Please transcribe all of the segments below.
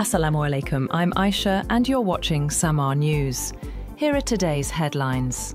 Assalamu alaikum, I'm Aisha and you're watching Samaa News. Here are today's headlines.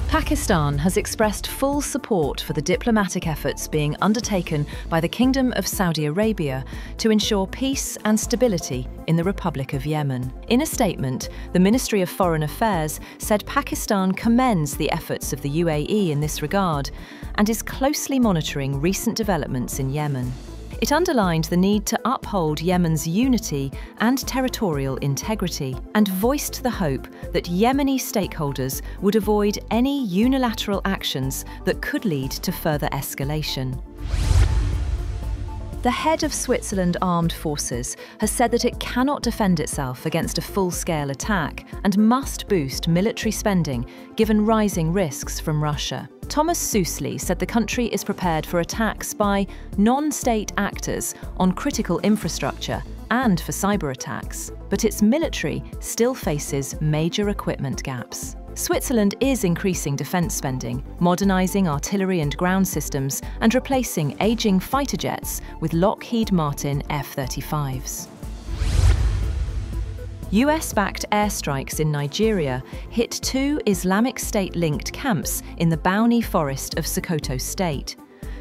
Pakistan has expressed full support for the diplomatic efforts being undertaken by the Kingdom of Saudi Arabia to ensure peace and stability in the Republic of Yemen. In a statement, the Ministry of Foreign Affairs said Pakistan commends the efforts of the UAE in this regard and is closely monitoring recent developments in Yemen. It underlined the need to uphold Yemen's unity and territorial integrity and voiced the hope that Yemeni stakeholders would avoid any unilateral actions that could lead to further escalation. The head of Switzerland Armed Forces has said that it cannot defend itself against a full-scale attack and must boost military spending given rising risks from Russia. Thomas Süssli said the country is prepared for attacks by non-state actors on critical infrastructure and for cyber attacks, but its military still faces major equipment gaps. Switzerland is increasing defence spending, modernising artillery and ground systems and replacing ageing fighter jets with Lockheed Martin F-35s. US-backed airstrikes in Nigeria hit two Islamic State-linked camps in the Bounty Forest of Sokoto state,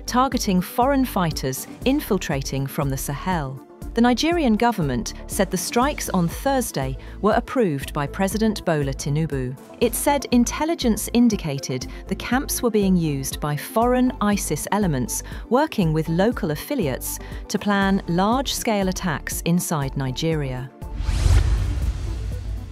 targeting foreign fighters infiltrating from the Sahel. The Nigerian government said the strikes on Thursday were approved by President Bola Tinubu. It said intelligence indicated the camps were being used by foreign ISIS elements working with local affiliates to plan large-scale attacks inside Nigeria.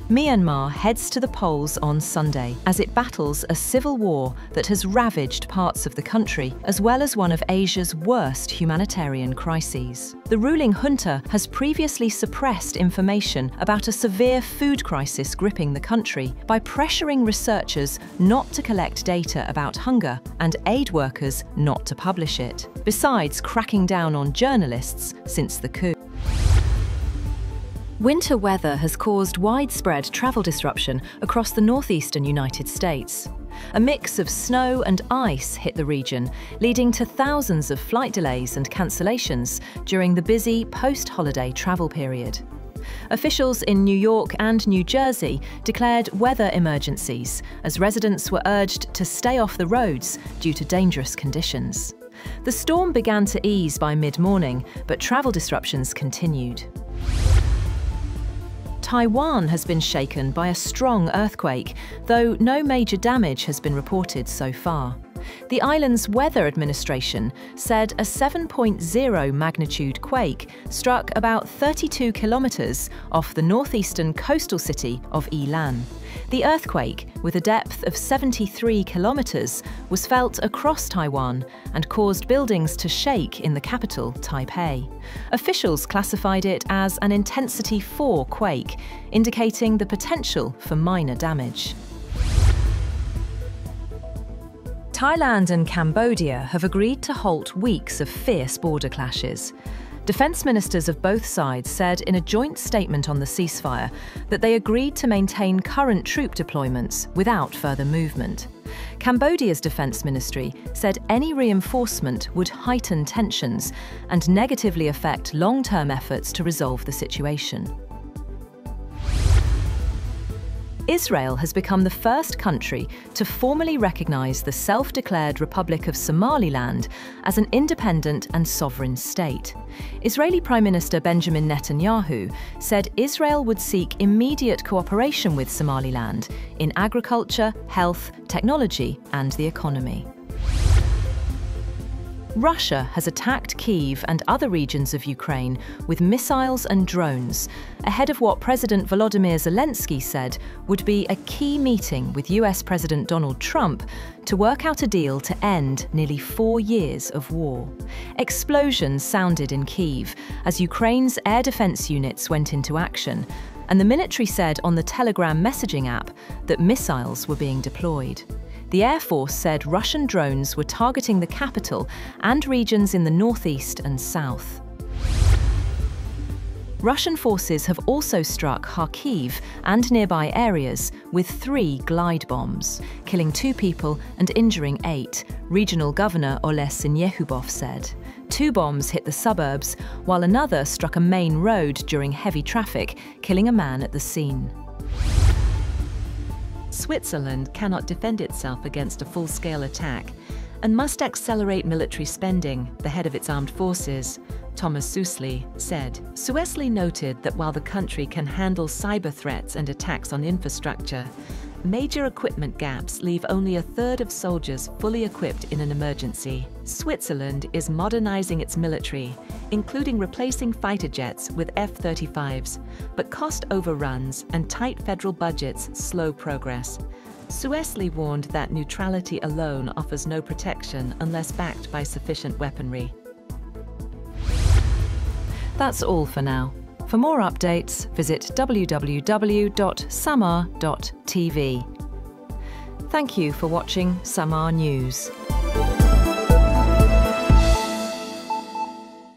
Myanmar heads to the polls on Sunday as it battles a civil war that has ravaged parts of the country, as well as one of Asia's worst humanitarian crises. The ruling junta has previously suppressed information about a severe food crisis gripping the country by pressuring researchers not to collect data about hunger and aid workers not to publish it, besides cracking down on journalists since the coup. Winter weather has caused widespread travel disruption across the northeastern United States. A mix of snow and ice hit the region, leading to thousands of flight delays and cancellations during the busy post-holiday travel period. Officials in New York and New Jersey declared weather emergencies as residents were urged to stay off the roads due to dangerous conditions. The storm began to ease by mid-morning, but travel disruptions continued. Taiwan has been shaken by a strong earthquake, though no major damage has been reported so far. The island's weather administration said a 7.0 magnitude quake struck about 32 kilometers off the northeastern coastal city of Yilan. The earthquake, with a depth of 73 kilometers, was felt across Taiwan and caused buildings to shake in the capital, Taipei. Officials classified it as an intensity 4 quake, indicating the potential for minor damage. Thailand and Cambodia have agreed to halt weeks of fierce border clashes. Defence ministers of both sides said in a joint statement on the ceasefire that they agreed to maintain current troop deployments without further movement. Cambodia's defence ministry said any reinforcement would heighten tensions and negatively affect long-term efforts to resolve the situation. Israel has become the first country to formally recognise the self-declared Republic of Somaliland as an independent and sovereign state. Israeli Prime Minister Benjamin Netanyahu said Israel would seek immediate cooperation with Somaliland in agriculture, health, technology and the economy. Russia has attacked Kyiv and other regions of Ukraine with missiles and drones, ahead of what President Volodymyr Zelensky said would be a key meeting with US President Donald Trump to work out a deal to end nearly 4 years of war. Explosions sounded in Kyiv as Ukraine's air defense units went into action, and the military said on the Telegram messaging app that missiles were being deployed. The Air Force said Russian drones were targeting the capital and regions in the northeast and south. Russian forces have also struck Kharkiv and nearby areas with 3 glide bombs, killing 2 people and injuring 8, Regional Governor Oleh Syniehubov said. 2 bombs hit the suburbs, while another struck a main road during heavy traffic, killing a man at the scene. Switzerland cannot defend itself against a full-scale attack and must accelerate military spending, the head of its armed forces, Thomas Susley, said. Susley noted that while the country can handle cyber threats and attacks on infrastructure, major equipment gaps leave only a third of soldiers fully equipped in an emergency. Switzerland is modernizing its military, including replacing fighter jets with F-35s, but cost overruns and tight federal budgets slow progress. Susley warned that neutrality alone offers no protection unless backed by sufficient weaponry. That's all for now. For more updates, visit www.samaa.tv. Thank you for watching Samaa News.